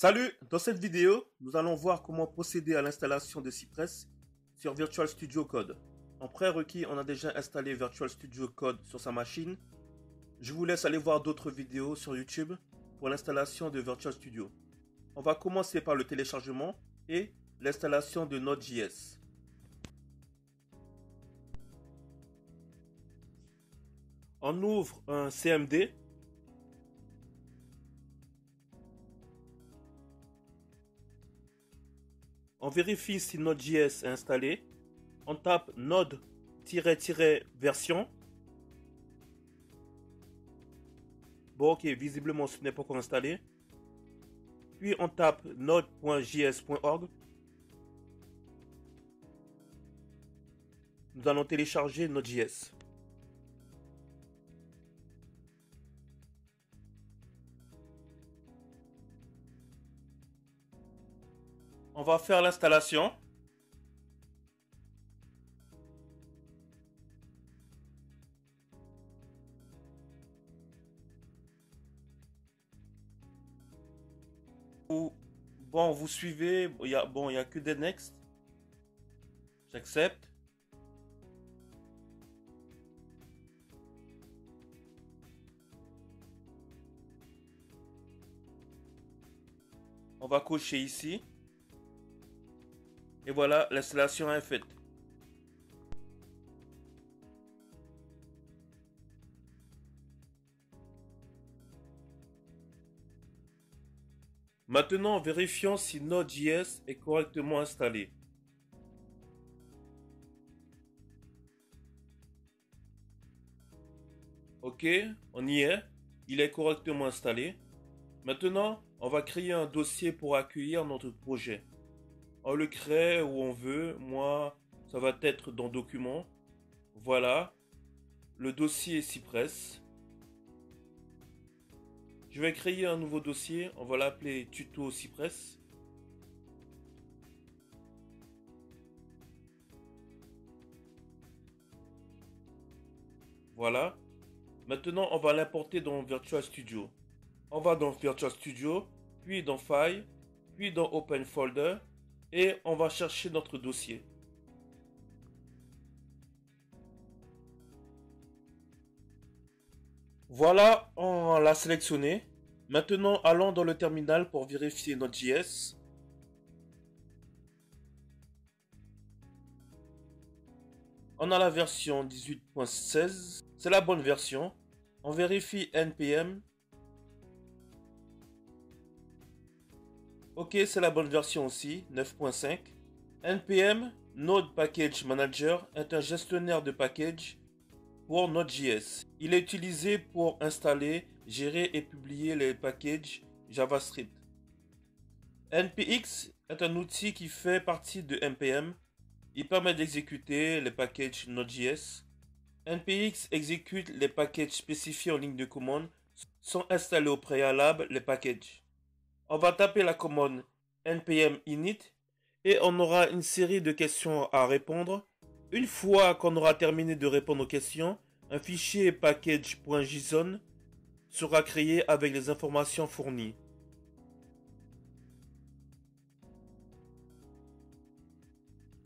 Salut! Dans cette vidéo, nous allons voir comment procéder à l'installation de Cypress sur Virtual Studio Code. En prérequis, on a déjà installé Virtual Studio Code sur sa machine. Je vous laisse aller voir d'autres vidéos sur YouTube pour l'installation de Virtual Studio. On va commencer par le téléchargement et l'installation de Node.js. On ouvre un CMD. On vérifie si Node.js est installé. On tape node-version. Bon, ok, visiblement ce n'est pas encore installé. Puis on tape node.js.org. Nous allons télécharger Node.js. On va faire l'installation. Bon, vous suivez, il y a que des next. J'accepte. On va cocher ici. Et voilà, l'installation est faite. Maintenant, vérifions si Node.js est correctement installé. Ok, on y est. Il est correctement installé. Maintenant, on va créer un dossier pour accueillir notre projet. On le crée où on veut. Moi, ça va être dans Documents. Voilà. Le dossier Cypress. Je vais créer un nouveau dossier. On va l'appeler Tuto Cypress. Voilà. Maintenant, on va l'importer dans Virtual Studio. On va dans Virtual Studio, puis dans File, puis dans Open Folder. Et on va chercher notre dossier. Voilà, on l'a sélectionné. Maintenant, allons dans le terminal pour vérifier Node.js. On a la version 18.16. C'est la bonne version. On vérifie npm. Ok, c'est la bonne version aussi, 9.5. npm Node Package Manager est un gestionnaire de packages pour Node.js. Il est utilisé pour installer, gérer et publier les packages JavaScript. npx est un outil qui fait partie de npm. Il permet d'exécuter les packages Node.js. npx exécute les packages spécifiés en ligne de commande sans installer au préalable les packages. On va taper la commande npm init et on aura une série de questions à répondre. Une fois qu'on aura terminé de répondre aux questions, un fichier package.json sera créé avec les informations fournies.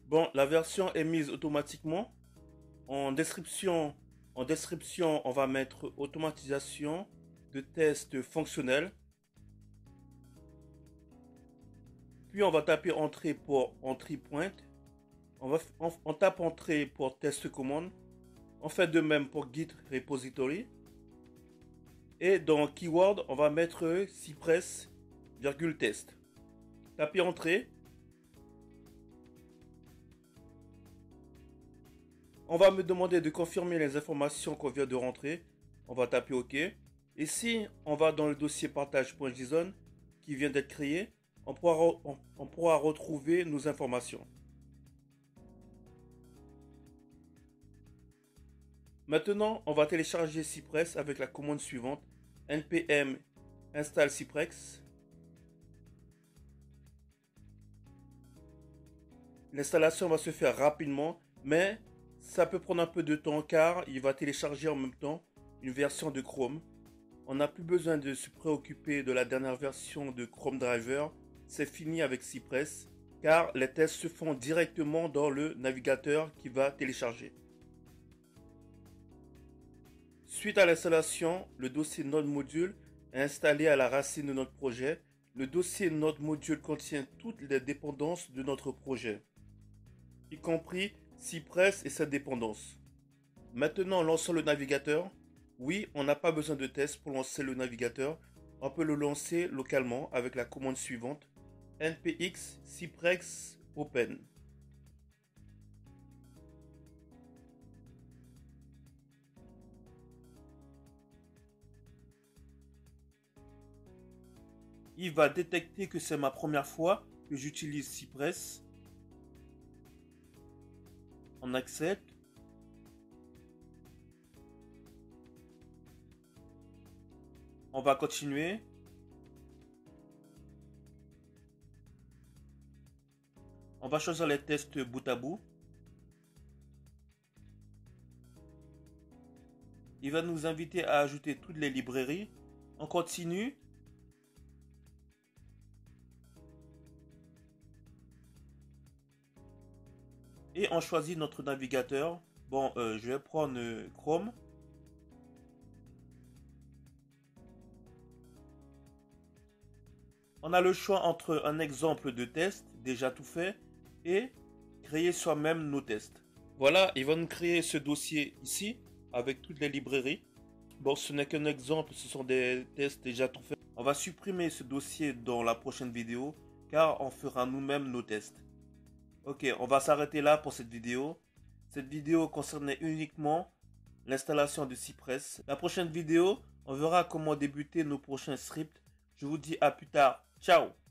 Bon, la version est mise automatiquement. En description, on va mettre automatisation de tests fonctionnels. Puis on va taper entrée pour entry point. On tape entrée pour test commande. On fait de même pour git repository. Et dans keyword, on va mettre Cypress, test. Tapez entrée. On va me demander de confirmer les informations qu'on vient de rentrer. On va taper OK. Ici, on va dans le dossier partage.json qui vient d'être créé. On pourra retrouver nos informations. Maintenant, on va télécharger Cypress avec la commande suivante. npm install Cypress. L'installation va se faire rapidement, mais ça peut prendre un peu de temps car il va télécharger en même temps une version de Chrome. On n'a plus besoin de se préoccuper de la dernière version de Chrome Driver. C'est fini avec Cypress, car les tests se font directement dans le navigateur qui va télécharger. Suite à l'installation, le dossier Node Module est installé à la racine de notre projet. Le dossier Node Module contient toutes les dépendances de notre projet, y compris Cypress et sa dépendance. Maintenant, lançons le navigateur. Oui, on n'a pas besoin de test pour lancer le navigateur. On peut le lancer localement avec la commande suivante: npx cypress open. Il va détecter que c'est ma première fois que j'utilise Cypress. On accepte. On va continuer. On va choisir les tests bout à bout. Il va nous inviter à ajouter toutes les librairies. On continue. Et on choisit notre navigateur. Bon, je vais prendre Chrome. On a le choix entre un exemple de test déjà tout fait et créer soi-même nos tests. Voilà, il va nous créer ce dossier ici avec toutes les librairies. Bon, ce n'est qu'un exemple, ce sont des tests déjà tout faits. On va supprimer ce dossier dans la prochaine vidéo car on fera nous-mêmes nos tests. Ok, on va s'arrêter là pour cette vidéo. Cette vidéo concernait uniquement l'installation de Cypress. La prochaine vidéo, on verra comment débuter nos prochains scripts. Je vous dis à plus tard. Ciao!